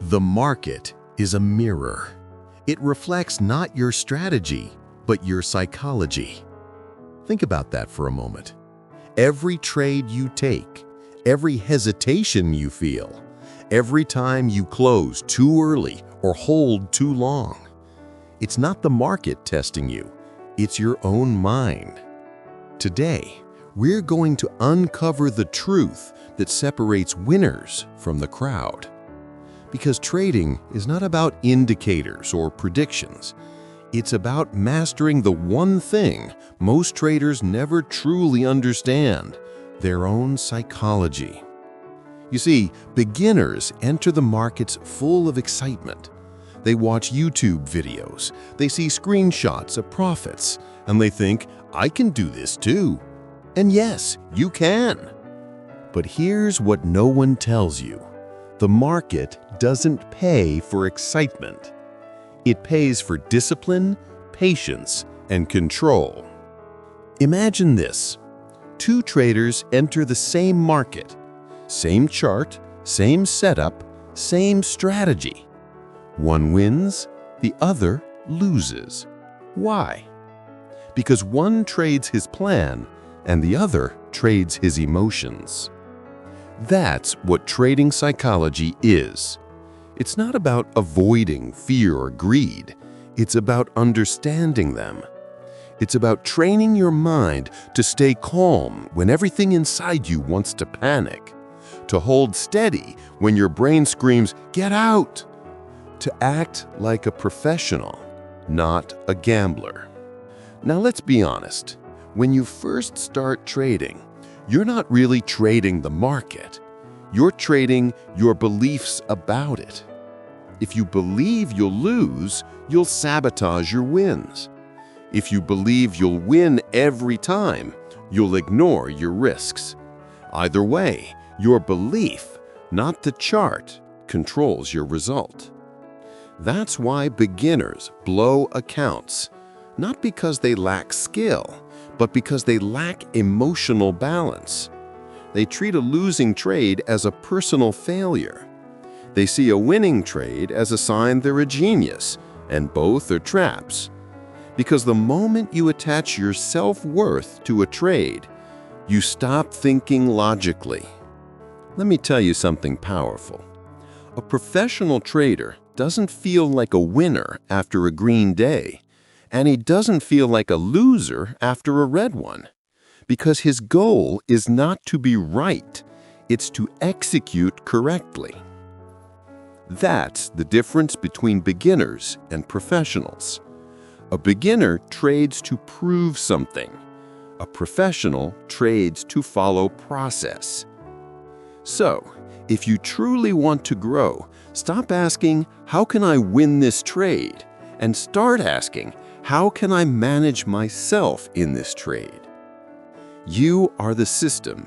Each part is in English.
The market is a mirror. It reflects not your strategy, but your psychology. Think about that for a moment. Every trade you take, every hesitation you feel, every time you close too early or hold too long, it's not the market testing you, it's your own mind. Today, we're going to uncover the truth that separates winners from the crowd. Because trading is not about indicators or predictions. It's about mastering the one thing most traders never truly understand: their own psychology. You see, beginners enter the markets full of excitement. They watch YouTube videos, they see screenshots of profits, and they think, "I can do this too." And yes, you can. But here's what no one tells you. The market doesn't pay for excitement. It pays for discipline, patience, and control. Imagine this. Two traders enter the same market. Same chart, same setup, same strategy. One wins, the other loses. Why? Because one trades his plan and the other trades his emotions. That's what trading psychology is. It's not about avoiding fear or greed. It's about understanding them. It's about training your mind to stay calm when everything inside you wants to panic, to hold steady when your brain screams, "Get out!" to act like a professional, not a gambler. Now let's be honest. When you first start trading, you're not really trading the market. You're trading your beliefs about it. If you believe you'll lose, you'll sabotage your wins. If you believe you'll win every time, you'll ignore your risks. Either way, your belief, not the chart, controls your result. That's why beginners blow accounts, not because they lack skill, but because they lack emotional balance. They treat a losing trade as a personal failure. They see a winning trade as a sign they're a genius, and both are traps. Because the moment you attach your self-worth to a trade, you stop thinking logically. Let me tell you something powerful. A professional trader doesn't feel like a winner after a green day, and he doesn't feel like a loser after a red one. Because his goal is not to be right, it's to execute correctly. That's the difference between beginners and professionals. A beginner trades to prove something. A professional trades to follow process. So, if you truly want to grow, stop asking, "How can I win this trade?" and start asking, "How can I manage myself in this trade?" You are the system.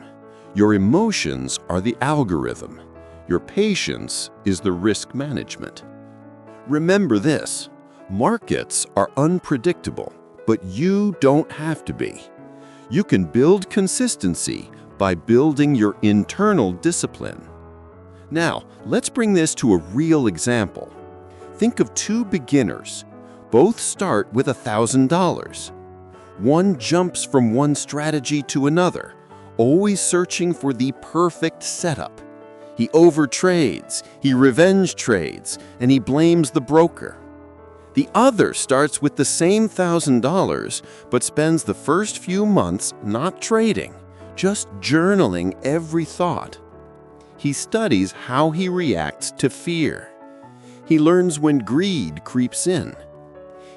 Your emotions are the algorithm. Your patience is the risk management. Remember this, markets are unpredictable, but you don't have to be. You can build consistency by building your internal discipline. Now, let's bring this to a real example. Think of two beginners. Both start with $1,000. One jumps from one strategy to another, always searching for the perfect setup. He overtrades, he revenge trades, and he blames the broker. The other starts with the same $1,000, but spends the first few months not trading, just journaling every thought. He studies how he reacts to fear. He learns when greed creeps in.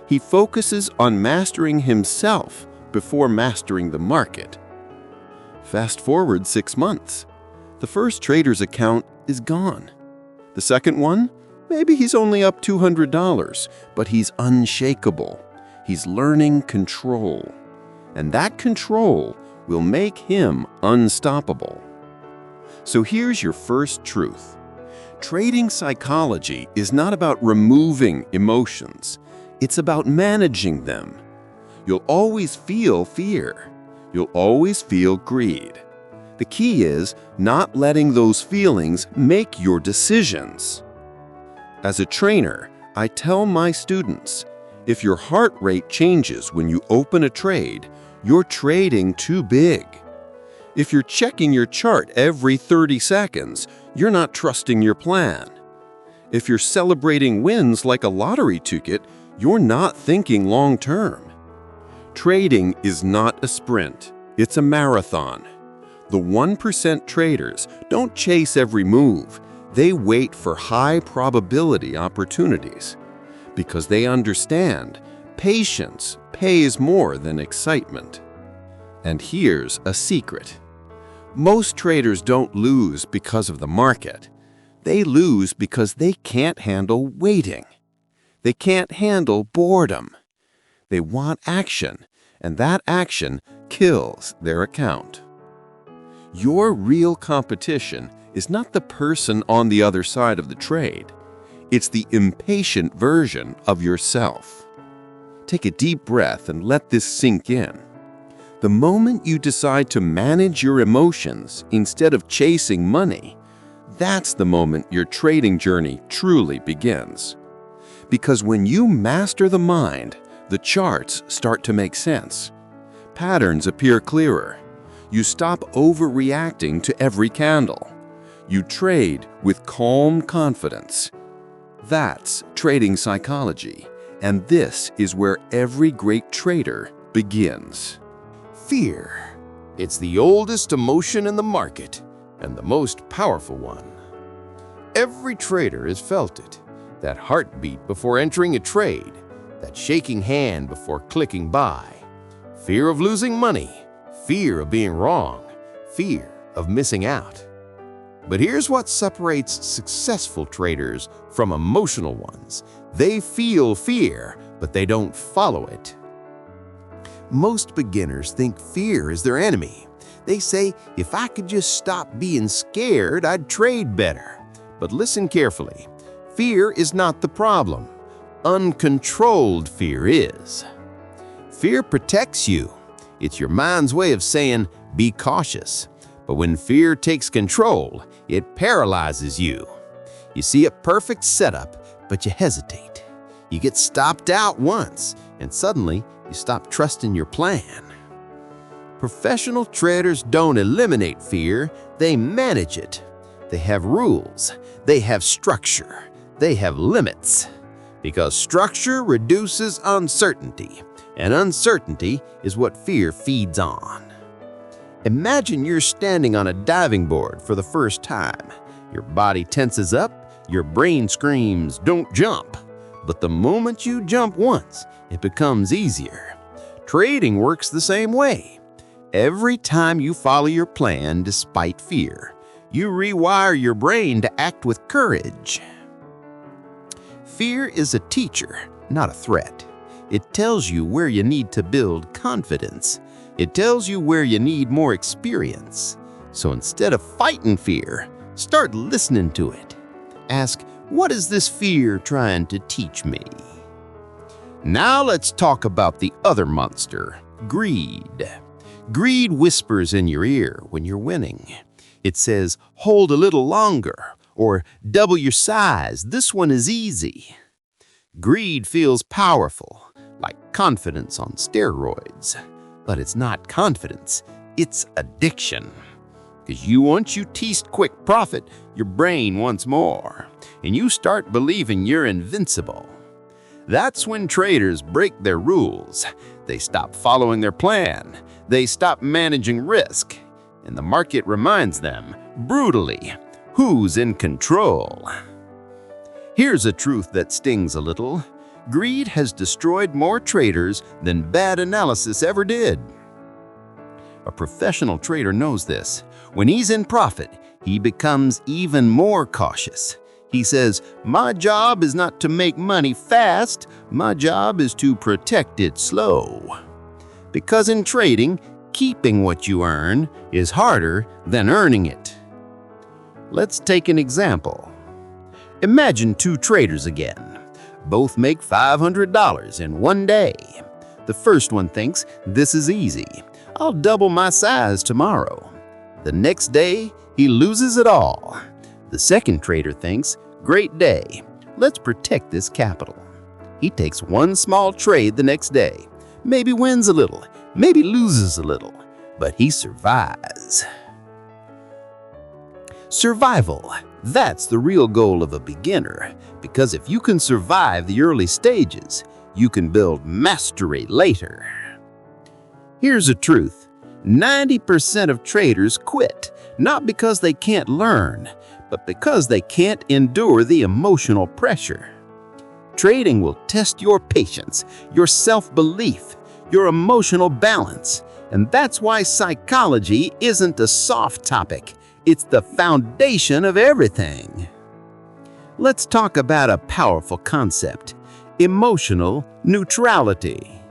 He focuses on mastering himself before mastering the market. Fast forward 6 months. The first trader's account is gone. The second one? Maybe he's only up $200, but he's unshakable. He's learning control. And that control will make him unstoppable. So here's your first truth. Trading psychology is not about removing emotions. It's about managing them. You'll always feel fear. You'll always feel greed. The key is not letting those feelings make your decisions. As a trainer, I tell my students, if your heart rate changes when you open a trade, you're trading too big. If you're checking your chart every 30 seconds, you're not trusting your plan. If you're celebrating wins like a lottery ticket, you're not thinking long-term. Trading is not a sprint, it's a marathon. The 1% traders don't chase every move, they wait for high-probability opportunities. Because they understand, patience pays more than excitement. And here's a secret. Most traders don't lose because of the market. They lose because they can't handle waiting. They can't handle boredom. They want action, and that action kills their account. Your real competition is not the person on the other side of the trade. It's the impatient version of yourself. Take a deep breath and let this sink in. The moment you decide to manage your emotions instead of chasing money, that's the moment your trading journey truly begins. Because when you master the mind, the charts start to make sense. Patterns appear clearer. You stop overreacting to every candle. You trade with calm confidence. That's trading psychology, and this is where every great trader begins. Fear. It's the oldest emotion in the market and the most powerful one. Every trader has felt it. That heartbeat before entering a trade, that shaking hand before clicking buy. Fear of losing money, fear of being wrong, fear of missing out. But here's what separates successful traders from emotional ones. They feel fear, but they don't follow it. Most beginners think fear is their enemy. They say, if I could just stop being scared, I'd trade better. But listen carefully. Fear is not the problem. Uncontrolled fear is. Fear protects you. It's your mind's way of saying, be cautious. But when fear takes control, it paralyzes you. You see a perfect setup, but you hesitate. You get stopped out once, and suddenly you stop trusting your plan. Professional traders don't eliminate fear, they manage it. They have rules, they have structure, they have limits. Because structure reduces uncertainty, and uncertainty is what fear feeds on. Imagine you're standing on a diving board for the first time. Your body tenses up, your brain screams, "Don't jump." But the moment you jump once, it becomes easier. Trading works the same way. Every time you follow your plan despite fear, you rewire your brain to act with courage. Fear is a teacher, not a threat. It tells you where you need to build confidence. It tells you where you need more experience. So instead of fighting fear, start listening to it. Ask, what is this fear trying to teach me? Now let's talk about the other monster, greed. Greed whispers in your ear when you're winning. It says, hold a little longer, or double your size, this one is easy. Greed feels powerful, like confidence on steroids. But it's not confidence, it's addiction. Because once you taste quick profit, your brain wants more, and you start believing you're invincible. That's when traders break their rules. They stop following their plan. They stop managing risk. And the market reminds them, brutally, who's in control. Here's a truth that stings a little. Greed has destroyed more traders than bad analysis ever did. A professional trader knows this. When he's in profit, he becomes even more cautious. He says, my job is not to make money fast, my job is to protect it slow. Because in trading, keeping what you earn is harder than earning it. Let's take an example. Imagine two traders again. Both make $500 in one day. The first one thinks, this is easy. I'll double my size tomorrow. The next day, he loses it all. The second trader thinks, great day. Let's protect this capital. He takes one small trade the next day, maybe wins a little, maybe loses a little, but he survives. Survival, that's the real goal of a beginner, because if you can survive the early stages, you can build mastery later. Here's the truth. 90% of traders quit, not because they can't learn, but because they can't endure the emotional pressure. Trading will test your patience, your self-belief, your emotional balance, and that's why psychology isn't a soft topic. It's the foundation of everything. Let's talk about a powerful concept: emotional neutrality.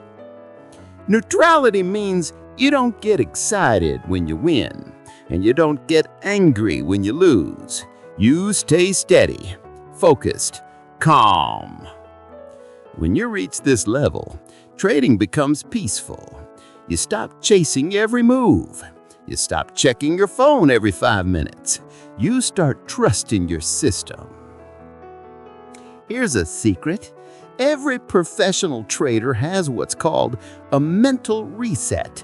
Neutrality means you don't get excited when you win, and you don't get angry when you lose. You stay steady, focused, calm. When you reach this level, trading becomes peaceful. You stop chasing every move. You stop checking your phone every 5 minutes. You start trusting your system. Here's a secret. Every professional trader has what's called a mental reset.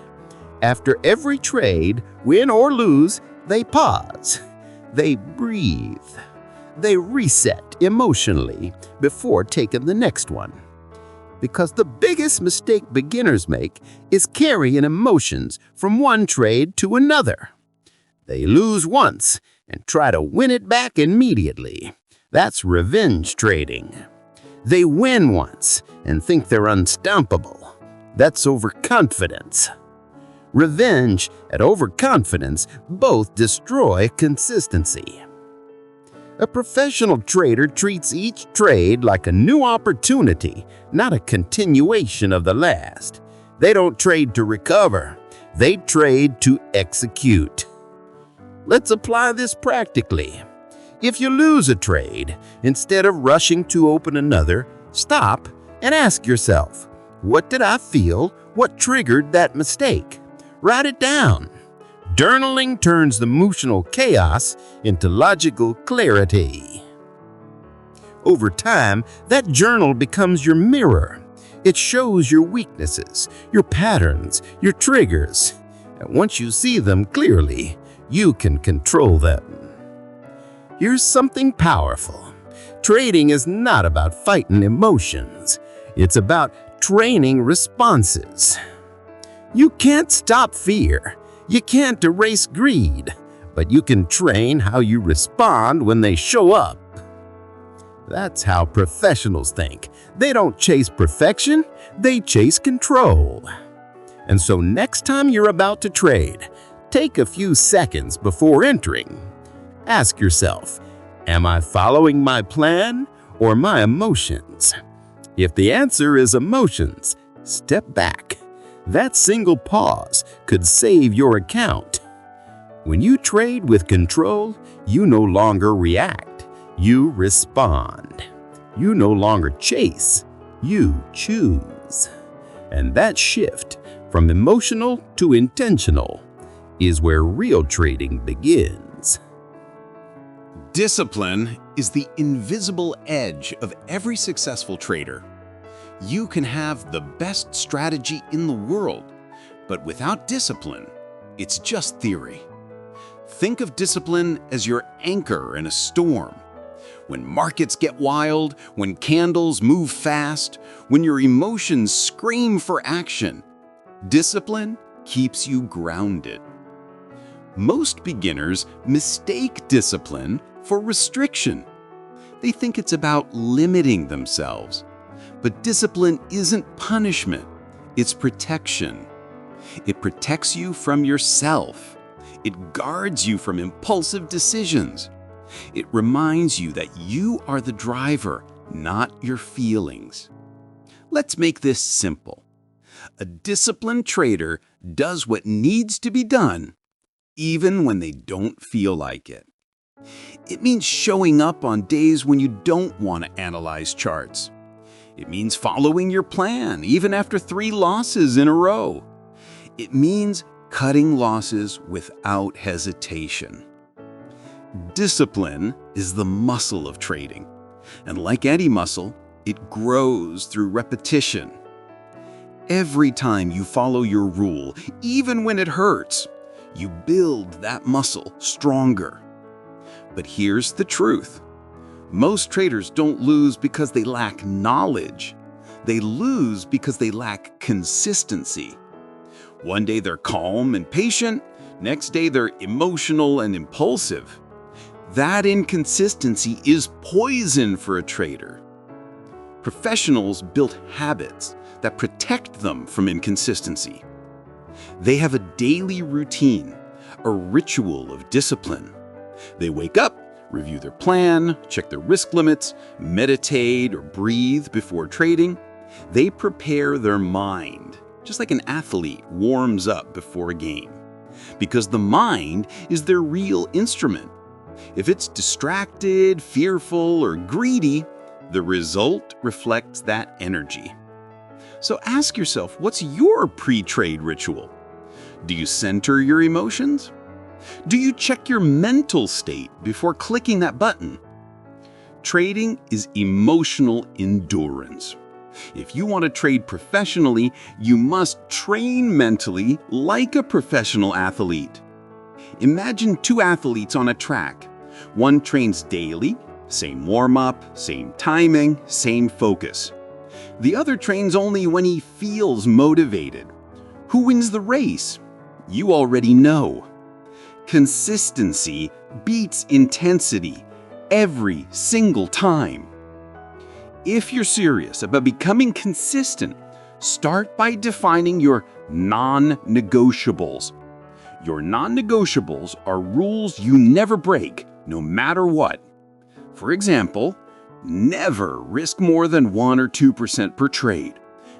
After every trade, win or lose, they pause. They breathe. They reset emotionally before taking the next one. Because the biggest mistake beginners make is carrying emotions from one trade to another. They lose once and try to win it back immediately. That's revenge trading. They win once and think they're unstoppable. That's overconfidence. Revenge and overconfidence both destroy consistency. A professional trader treats each trade like a new opportunity, not a continuation of the last. They don't trade to recover. They trade to execute. Let's apply this practically. If you lose a trade, instead of rushing to open another, stop and ask yourself, what did I feel? What triggered that mistake? Write it down. Journaling turns the emotional chaos into logical clarity. Over time, that journal becomes your mirror. It shows your weaknesses, your patterns, your triggers. And once you see them clearly, you can control them. Here's something powerful. Trading is not about fighting emotions. It's about training responses. You can't stop fear. You can't erase greed, but you can train how you respond when they show up. That's how professionals think. They don't chase perfection, they chase control. And so next time you're about to trade, take a few seconds before entering. Ask yourself, am I following my plan or my emotions? If the answer is emotions, step back. That single pause could save your account. When you trade with control, you no longer react, you respond. You no longer chase, you choose. And that shift from emotional to intentional is where real trading begins. Discipline is the invisible edge of every successful trader. You can have the best strategy in the world, but without discipline, it's just theory. Think of discipline as your anchor in a storm. When markets get wild, when candles move fast, when your emotions scream for action, discipline keeps you grounded. Most beginners mistake discipline for restriction. They think it's about limiting themselves. But discipline isn't punishment, it's protection. It protects you from yourself. It guards you from impulsive decisions. It reminds you that you are the driver, not your feelings. Let's make this simple. A disciplined trader does what needs to be done, even when they don't feel like it. It means showing up on days when you don't want to analyze charts. It means following your plan, even after 3 losses in a row. It means cutting losses without hesitation. Discipline is the muscle of trading. And like any muscle, it grows through repetition. Every time you follow your rule, even when it hurts, you build that muscle stronger. But here's the truth. Most traders don't lose because they lack knowledge. They lose because they lack consistency. One day they're calm and patient, next day they're emotional and impulsive. That inconsistency is poison for a trader. Professionals build habits that protect them from inconsistency. They have a daily routine, a ritual of discipline. They wake up, review their plan, check their risk limits, meditate or breathe before trading. They prepare their mind, just like an athlete warms up before a game, because the mind is their real instrument. If it's distracted, fearful, or greedy, the result reflects that energy. So ask yourself, what's your pre-trade ritual? Do you center your emotions? Do you check your mental state before clicking that button? Trading is emotional endurance. If you want to trade professionally, you must train mentally like a professional athlete. Imagine two athletes on a track. One trains daily, same warm-up, same timing, same focus. The other trains only when he feels motivated. Who wins the race? You already know. Consistency beats intensity every single time. If you're serious about becoming consistent, start by defining your non-negotiables. Your non-negotiables are rules you never break, no matter what. For example, never risk more than 1 or 2% per trade.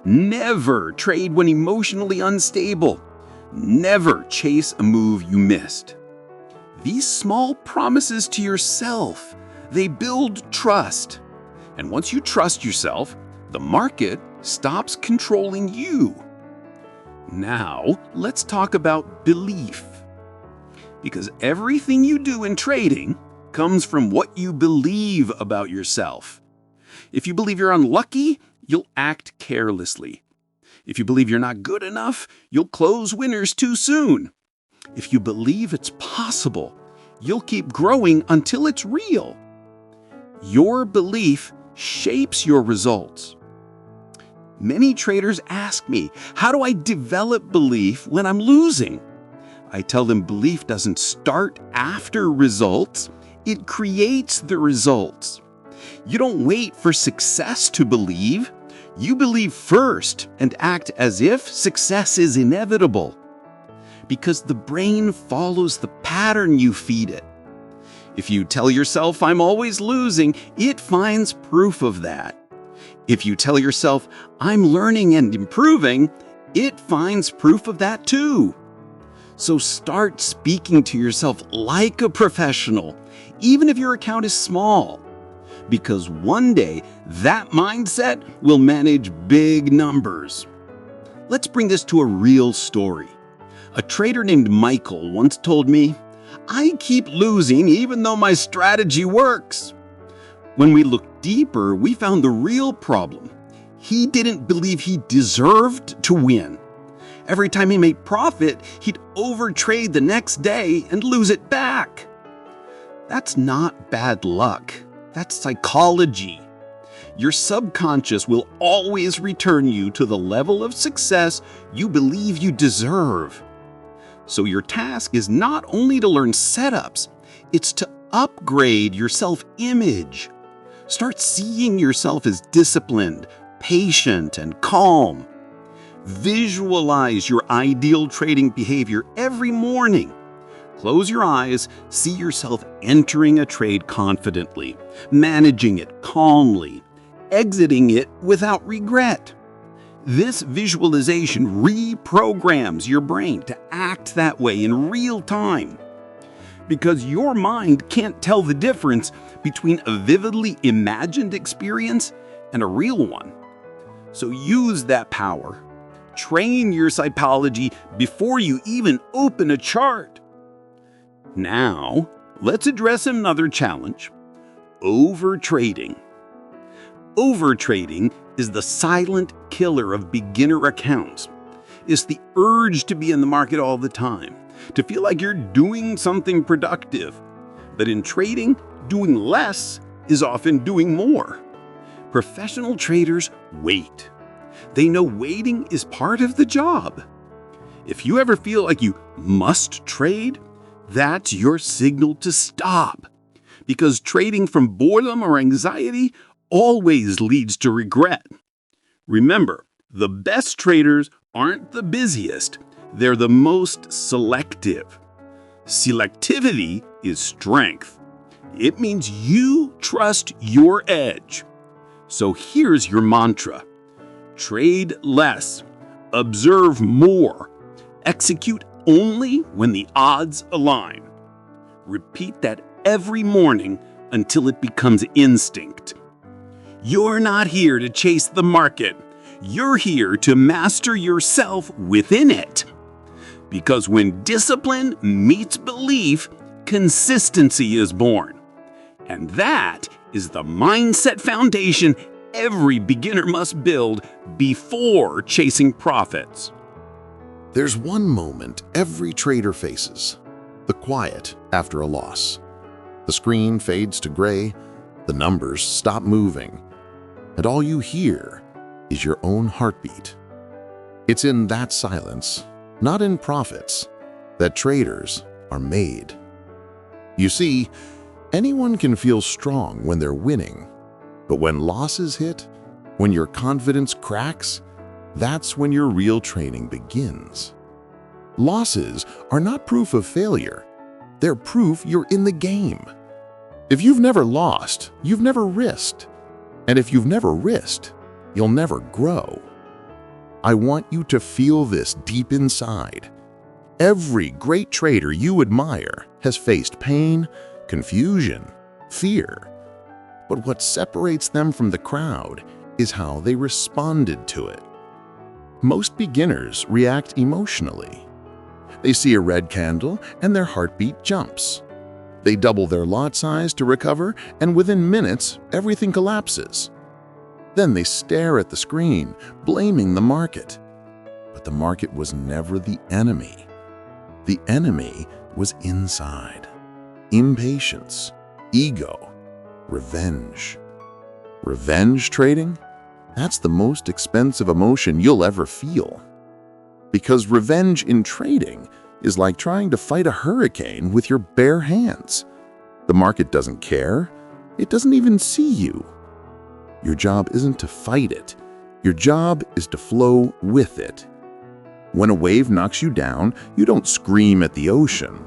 Never trade when emotionally unstable. Never chase a move you missed. These small promises to yourself, they build trust. And once you trust yourself, the market stops controlling you. Now, let's talk about belief. Because everything you do in trading comes from what you believe about yourself. If you believe you're unlucky, you'll act carelessly. If you believe you're not good enough, you'll close winners too soon. If you believe it's possible, you'll keep growing until it's real. Your belief shapes your results. Many traders ask me, how do I develop belief when I'm losing? I tell them belief doesn't start after results, it creates the results. You don't wait for success to believe. You believe first and act as if success is inevitable. Because the brain follows the pattern you feed it. If you tell yourself, I'm always losing, it finds proof of that. If you tell yourself, I'm learning and improving, it finds proof of that too. So start speaking to yourself like a professional, even if your account is small. Because one day, that mindset will manage big numbers. Let's bring this to a real story. A trader named Michael once told me, I keep losing even though my strategy works. When we looked deeper, we found the real problem. He didn't believe he deserved to win. Every time he made profit, he'd overtrade the next day and lose it back. That's not bad luck. That's psychology. Your subconscious will always return you to the level of success you believe you deserve. So your task is not only to learn setups, it's to upgrade your self-image. Start seeing yourself as disciplined, patient, and calm. Visualize your ideal trading behavior every morning. Close your eyes, see yourself entering a trade confidently, managing it calmly, exiting it without regret. This visualization reprograms your brain to act that way in real time. Because your mind can't tell the difference between a vividly imagined experience and a real one. So use that power. Train your psychology before you even open a chart. Now, let's address another challenge: overtrading. Overtrading is the silent killer of beginner accounts. It's the urge to be in the market all the time, to feel like you're doing something productive. But in trading, doing less is often doing more. Professional traders wait. They know waiting is part of the job. If you ever feel like you must trade, that's your signal to stop. Because trading from boredom or anxiety always leads to regret. Remember, the best traders aren't the busiest, they're the most selective. Selectivity is strength. It means you trust your edge. So here's your mantra: trade less, observe more, execute only when the odds align. Repeat that every morning until it becomes instinct. You're not here to chase the market. You're here to master yourself within it. Because when discipline meets belief, consistency is born. And that is the mindset foundation every beginner must build before chasing profits. There's one moment every trader faces: the quiet after a loss. The screen fades to gray, the numbers stop moving, and all you hear is your own heartbeat. It's in that silence, not in profits, that traders are made. You see, anyone can feel strong when they're winning, but when losses hit, when your confidence cracks, that's when your real training begins. Losses are not proof of failure. They're proof you're in the game. If you've never lost, you've never risked. And if you've never risked, you'll never grow. I want you to feel this deep inside. Every great trader you admire has faced pain, confusion, fear. But what separates them from the crowd is how they responded to it. Most beginners react emotionally. They see a red candle and their heartbeat jumps. They double their lot size to recover, and within minutes, everything collapses. Then they stare at the screen, blaming the market. But the market was never the enemy. The enemy was inside. Impatience, ego, revenge. Revenge trading? That's the most expensive emotion you'll ever feel. Because revenge in trading is like trying to fight a hurricane with your bare hands. The market doesn't care. It doesn't even see you. Your job isn't to fight it. Your job is to flow with it. When a wave knocks you down, you don't scream at the ocean.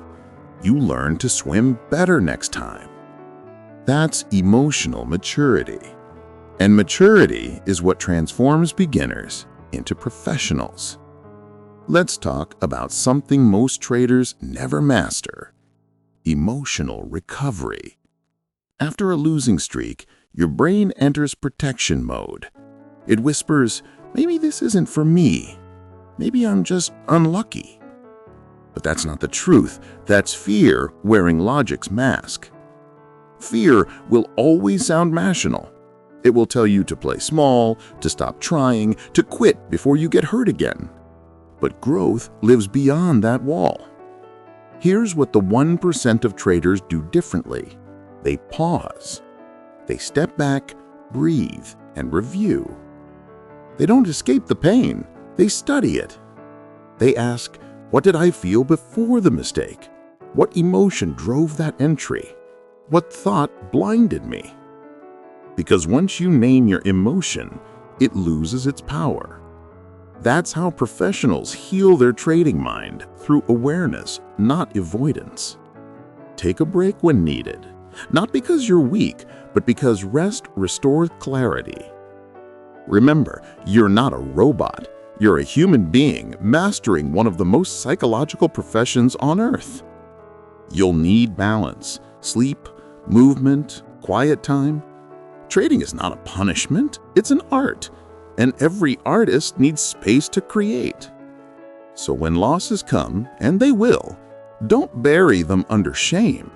You learn to swim better next time. That's emotional maturity. And maturity is what transforms beginners into professionals. Let's talk about something most traders never master: emotional recovery. After a losing streak, your brain enters protection mode. It whispers, maybe this isn't for me. Maybe I'm just unlucky. But that's not the truth. That's fear wearing logic's mask. Fear will always sound rational. It will tell you to play small, to stop trying, to quit before you get hurt again. But growth lives beyond that wall. Here's what the 1% of traders do differently. They pause. They step back, breathe, and review. They don't escape the pain. They study it. They ask, what did I feel before the mistake? What emotion drove that entry? What thought blinded me? Because once you name your emotion, it loses its power. That's how professionals heal their trading mind, through awareness, not avoidance. Take a break when needed, not because you're weak, but because rest restores clarity. Remember, you're not a robot. You're a human being mastering one of the most psychological professions on earth. You'll need balance, sleep, movement, quiet time. Trading is not a punishment, it's an art. And every artist needs space to create. So when losses come, and they will, don't bury them under shame.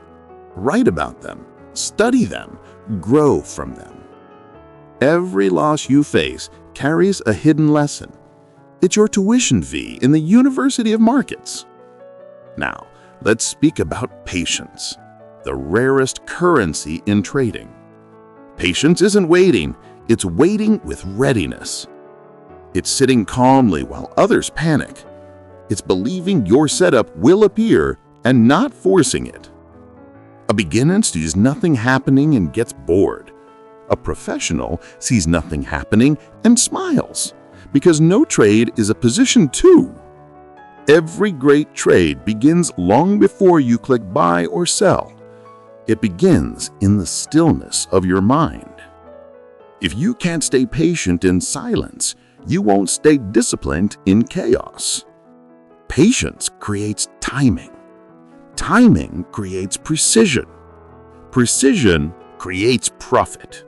Write about them, study them, grow from them. Every loss you face carries a hidden lesson. It's your tuition fee in the University of Markets. Now, let's speak about patience, the rarest currency in trading. Patience isn't waiting, it's waiting with readiness. It's sitting calmly while others panic. It's believing your setup will appear and not forcing it. A beginner sees nothing happening and gets bored. A professional sees nothing happening and smiles, because no trade is a position too. Every great trade begins long before you click buy or sell. It begins in the stillness of your mind. If you can't stay patient in silence, you won't stay disciplined in chaos. Patience creates timing. Timing creates precision. Precision creates profit.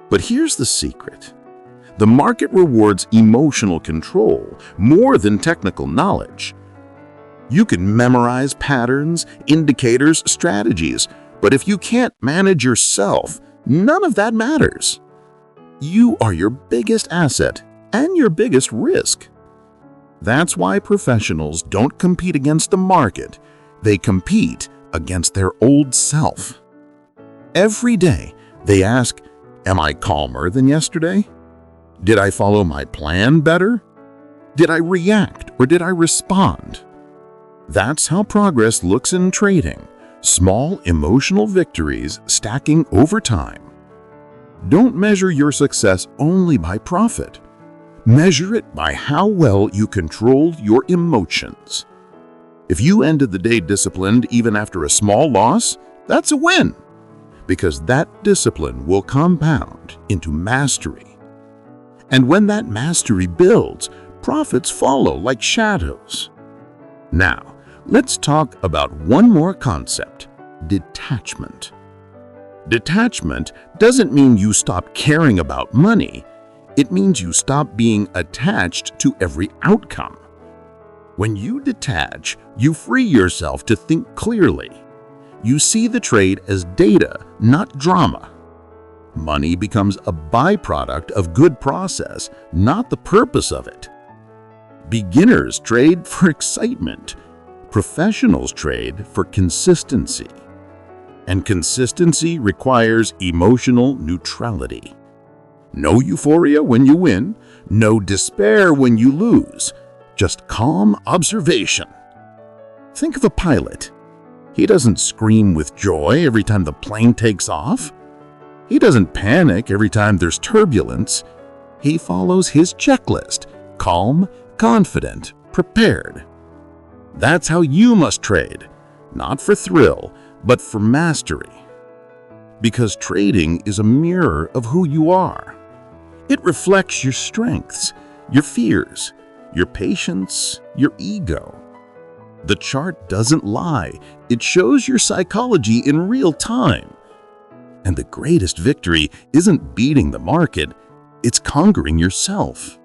But here's the secret. The market rewards emotional control more than technical knowledge. You can memorize patterns, indicators, strategies, but if you can't manage yourself, none of that matters. You are your biggest asset and your biggest risk. That's why professionals don't compete against the market. They compete against their old self. Every day, they ask, am I calmer than yesterday? Did I follow my plan better? Did I react or did I respond? That's how progress looks in trading. Small emotional victories stacking over time. Don't measure your success only by profit. Measure it by how well you controlled your emotions. If you ended the day disciplined even after a small loss, that's a win, because that discipline will compound into mastery. And when that mastery builds, profits follow like shadows. Now, let's talk about one more concept: detachment. Detachment doesn't mean you stop caring about money. It means you stop being attached to every outcome. When you detach, you free yourself to think clearly. You see the trade as data, not drama. Money becomes a byproduct of good process, not the purpose of it. Beginners trade for excitement. Professionals trade for consistency. And consistency requires emotional neutrality. No euphoria when you win, no despair when you lose, just calm observation. Think of a pilot. He doesn't scream with joy every time the plane takes off. He doesn't panic every time there's turbulence. He follows his checklist: calm, confident, prepared. That's how you must trade, not for thrill, but for mastery. Because trading is a mirror of who you are. It reflects your strengths, your fears, your patience, your ego. The chart doesn't lie. It shows your psychology in real time. And the greatest victory isn't beating the market, it's conquering yourself.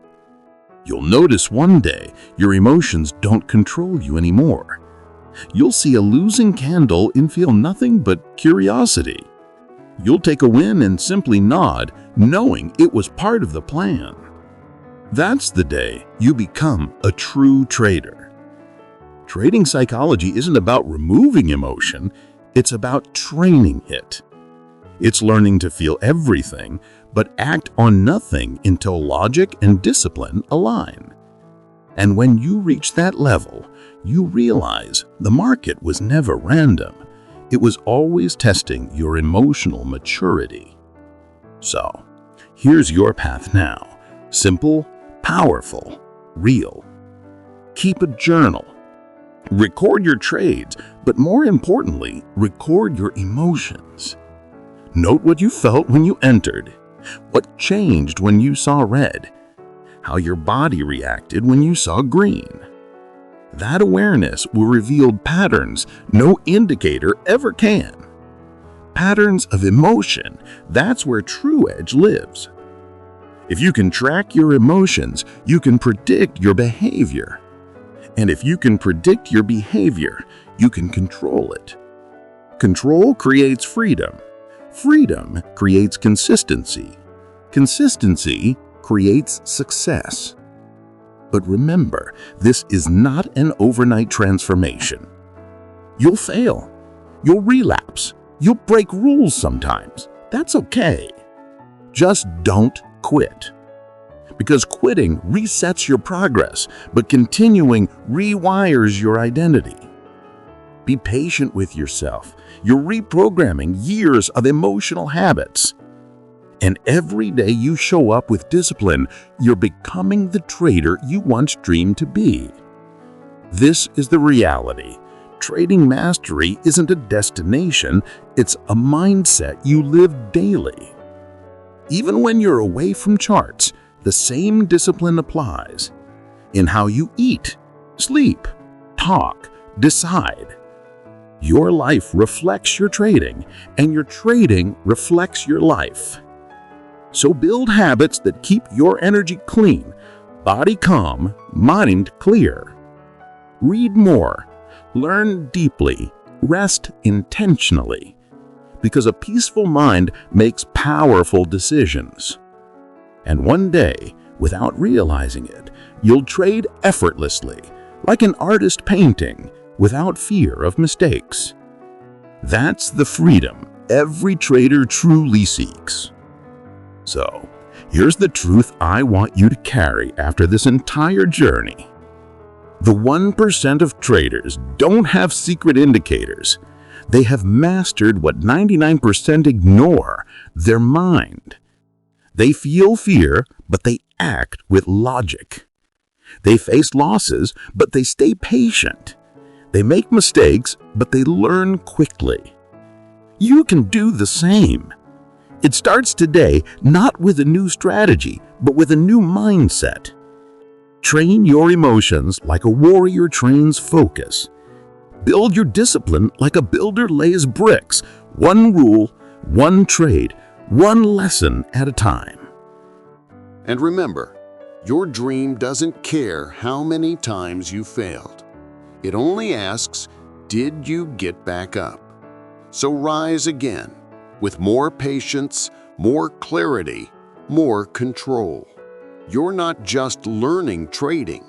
You'll notice one day your emotions don't control you anymore. You'll see a losing candle and feel nothing but curiosity. You'll take a win and simply nod, knowing it was part of the plan. That's the day you become a true trader. Trading psychology isn't about removing emotion, it's about training it. It's learning to feel everything, but act on nothing until logic and discipline align. And when you reach that level, you realize the market was never random. It was always testing your emotional maturity. So, here's your path now. Simple, powerful, real. Keep a journal. Record your trades, but more importantly, record your emotions. Note what you felt when you entered, what changed when you saw red, how your body reacted when you saw green. That awareness will reveal patterns no indicator ever can. Patterns of emotion, that's where true edge lives. If you can track your emotions, you can predict your behavior. And if you can predict your behavior, you can control it. Control creates freedom. Freedom creates consistency. Consistency creates success. But remember, this is not an overnight transformation. You'll fail. You'll relapse. You'll break rules sometimes. That's okay. Just don't quit. Because quitting resets your progress, but continuing rewires your identity. Be patient with yourself. You're reprogramming years of emotional habits. And every day you show up with discipline, you're becoming the trader you once dreamed to be. This is the reality. Trading mastery isn't a destination, it's a mindset you live daily. Even when you're away from charts, the same discipline applies in how you eat, sleep, talk, decide. Your life reflects your trading, and your trading reflects your life. So build habits that keep your energy clean, body calm, mind clear. Read more, learn deeply, rest intentionally. Because a peaceful mind makes powerful decisions. And one day, without realizing it, you'll trade effortlessly, like an artist painting, without fear of mistakes. That's the freedom every trader truly seeks. So, here's the truth I want you to carry after this entire journey. The 1% of traders don't have secret indicators. They have mastered what 99% ignore, their mind. They feel fear, but they act with logic. They face losses, but they stay patient. They make mistakes, but they learn quickly. You can do the same. It starts today not with a new strategy, but with a new mindset. Train your emotions like a warrior trains focus. Build your discipline like a builder lays bricks, one rule, one trade, one lesson at a time. And remember, your dream doesn't care how many times you failed. It only asks, did you get back up? So rise again, with more patience, more clarity, more control. You're not just learning trading,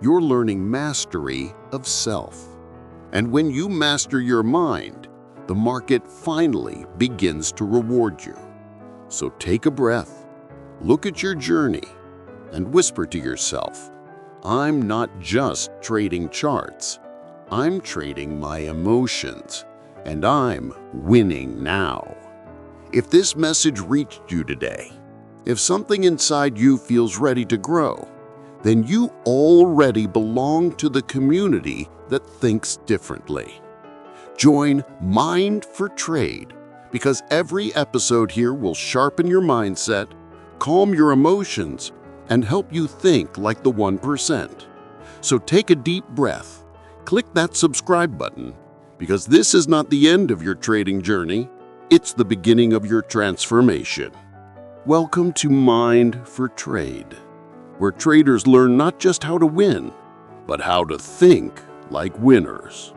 you're learning mastery of self. And when you master your mind, the market finally begins to reward you. So take a breath, look at your journey, and whisper to yourself, I'm not just trading charts, I'm trading my emotions, and I'm winning now. If this message reached you today, if something inside you feels ready to grow, then you already belong to the community that thinks differently. Join Mind for Trade, because every episode here will sharpen your mindset, calm your emotions, and help you think like the 1%. So take a deep breath, click that subscribe button, because this is not the end of your trading journey, it's the beginning of your transformation. Welcome to Mind for Trade, where traders learn not just how to win, but how to think like winners.